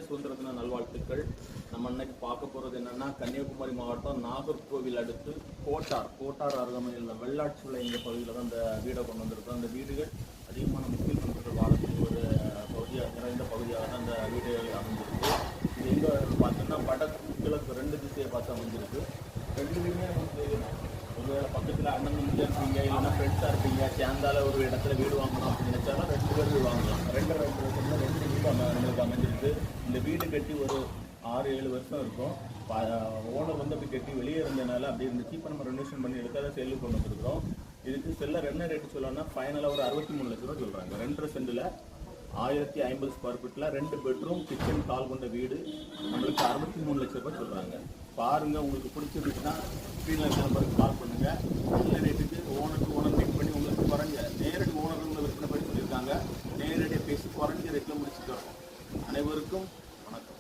சுதந்திர தின நல்வாழ்த்துக்கள். நம்ம இன்னைக்கு பார்க்க போகிறது என்னன்னா, கன்னியாகுமரி மாவட்டம் நாகர்கோவில் அடுத்து கோட்டார் அருகாமையில் வெள்ளாட்சி விலை இந்த பகுதியில் தான் இந்த வீடை கொண்டு வந்திருக்கோம். அந்த வீடுகள் அதிகமான முஸ்லீம் நண்பர்கள் வாழக்கூடிய ஒரு பகுதியாக நிறைந்த பகுதியாக தான் இந்த வீடுகள் அமைஞ்சிருக்கு. இது எங்கே பார்த்தோன்னா வடக்கு கிழக்கு 2 திசையை பார்த்து அமைஞ்சிருக்கு. 2 வீடுமே வந்து ஒருவேளை பக்கத்தில் அண்ணன் தம்பியாக இருப்பீங்க, இல்லைன்னா ஃப்ரெண்ட்ஸாக இருப்பீங்க, சேர்ந்தால ஒரு இடத்துல வீடு வாங்கணும் அப்படின்னு நினைச்சாலும் 2 பேர் வீடு வாங்கலாம். 2 வீடு நம்மளுக்கு அமைஞ்சிருக்கு. இந்த வீடு கட்டி ஒரு 6-7 வருஷம் இருக்கும். ஓனர் வந்து அப்படி கட்டி வெளியே இருந்ததுனால அப்படி இருந்துச்சு. இப்போ நம்ம ரெனோவேஷன் பண்ணி எடுக்காத சேலுக்கு கொண்டு வந்துருக்கிறோம். இதுக்கு செல்லர் என்ன ரேட்டு சொல்லணும்னா, ஃபைனலாக ஒரு 63 லட்ச ரூபா சொல்கிறாங்க. 2.5 சென்டில் 1050 ஸ்கொயர் ஃபீட்டில் 2 பெட்ரூம் கிச்சன் கால் கொண்ட வீடு நம்மளுக்கு 63 லட்ச ரூபாய் சொல்கிறாங்க. பாருங்கள், உங்களுக்கு பிடிச்சிருந்துச்சுன்னா ஸ்க்ரீனில் இருக்கிற நம்பருக்கு கால் பண்ணுங்கள். நல்ல ரேட்டுக்கு ஓனர் மீட் பண்ணி உங்களுக்கு குறைஞ்ச நேரடி ஓனர்கள் விற்பனை பண்ணி சொல்லியிருக்காங்க. நேரடியாக பேசி குறைஞ்ச ரேட்டில் முடிச்சுட்டு வரோம். அனைவருக்கும் வணக்கம்.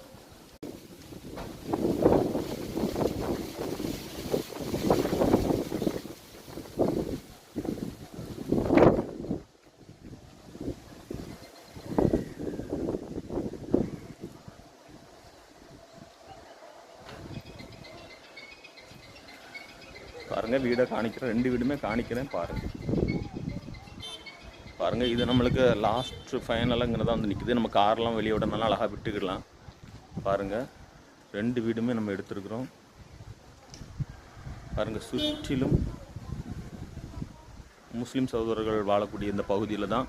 பாருங்கள், வீடை காணிக்கிறேன். 2 வீடுமே காணிக்கிறேன். பாருங்கள், இது நம்மளுக்கு லாஸ்ட் ஃபைனலாங்கிறதா வந்து நிற்குது. நம்ம கார்லாம் வெளியே விடனால அழகாக விட்டுக்கிடலாம். பாருங்கள், 2 வீடுமே நம்ம எடுத்துருக்குறோம். பாருங்கள், சுற்றிலும் முஸ்லீம் சகோதரர்கள் வாழக்கூடிய இந்த பகுதியில் தான்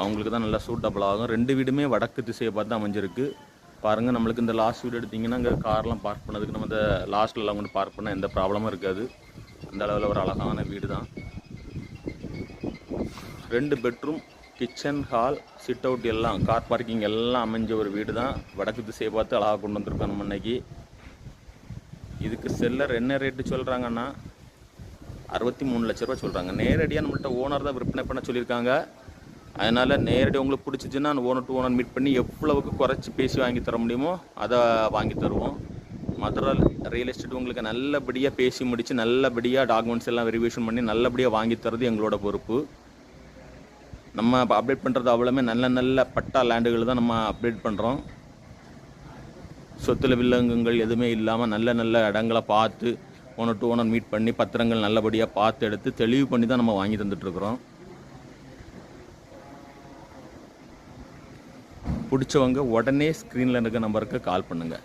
அவங்களுக்கு தான் நல்லா சூட்டபிள் ஆகும். 2 வீடுமே வடக்கு திசையை பார்த்து அமைஞ்சிருக்கு. பாருங்கள், நம்மளுக்கு இந்த லாஸ்ட் வீடு எடுத்திங்கன்னா அங்கே கார்லாம் பார்க் பண்ணதுக்கு நம்ம இந்த லாஸ்ட்டில் கொண்டு பார்க் பண்ணால் எந்த ப்ராப்ளமும் இருக்காது. அந்த அளவில் ஒரு அழகான வீடு தான். 2 bedroom kitchen hall sit out எல்லாம் கார் பார்க்கிங் எல்லாம் அமைஞ்ச ஒரு வீடு தான். வடக்கு திசையை பார்த்து அழகாக கொண்டு வந்திருக்கோம் நம்ம இன்னைக்கு. இதுக்கு செல்லர் என்ன ரேட்டு சொல்கிறாங்கன்னா 63 லட்ச ரூபா சொல்கிறாங்க. நேரடியாக நம்மள்கிட்ட ஓனர் தான் விற்பனை பண்ண சொல்லியிருக்காங்க. அதனால் நேரடியாக உங்களுக்கு பிடிச்சிச்சின்னா ஓனர் டு ஓனர் மீட் பண்ணி எவ்வளவுக்கு குறைச்சி பேசி வாங்கி தர முடியுமோ அதை வாங்கி தருவோம். மதுரை ரியல் எஸ்டேட் உங்களுக்கு நல்லபடியாக பேசி முடித்து நல்லபடியாக டாக்குமெண்ட்ஸ் எல்லாம் வெரிஃபிகேஷன் பண்ணி நல்லபடியாக வாங்கி தரது எங்களோட பொறுப்பு. நம்ம அப்டேட் பண்ணுறது அவ்வளோமே நல்ல பட்டா லேண்டுகள் தான் நம்ம அப்டேட் பண்ணுறோம். சொத்துல வில்லங்கங்கள் எதுவுமே இல்லாமல் நல்ல இடங்களை பார்த்து ஓனர் டு ஓனர் மீட் பண்ணி பத்திரங்கள் நல்லபடியாக பார்த்து எடுத்து தெளிவு பண்ணி தான் நம்ம வாங்கி தந்துட்டுருக்குறோம். பிடிச்சவங்க உடனே ஸ்க்ரீனில் இருக்க நம்பருக்கு கால் பண்ணுங்கள்.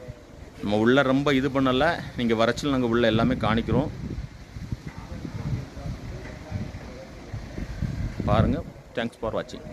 நம்ம உள்ளே ரொம்ப இது பண்ணலை, நீங்கள் வரச்சில் நாங்கள் உள்ளே எல்லாமே காணிக்கிறோம். பாருங்கள். தேங்க்ஸ் ஃபார் வாட்சிங்.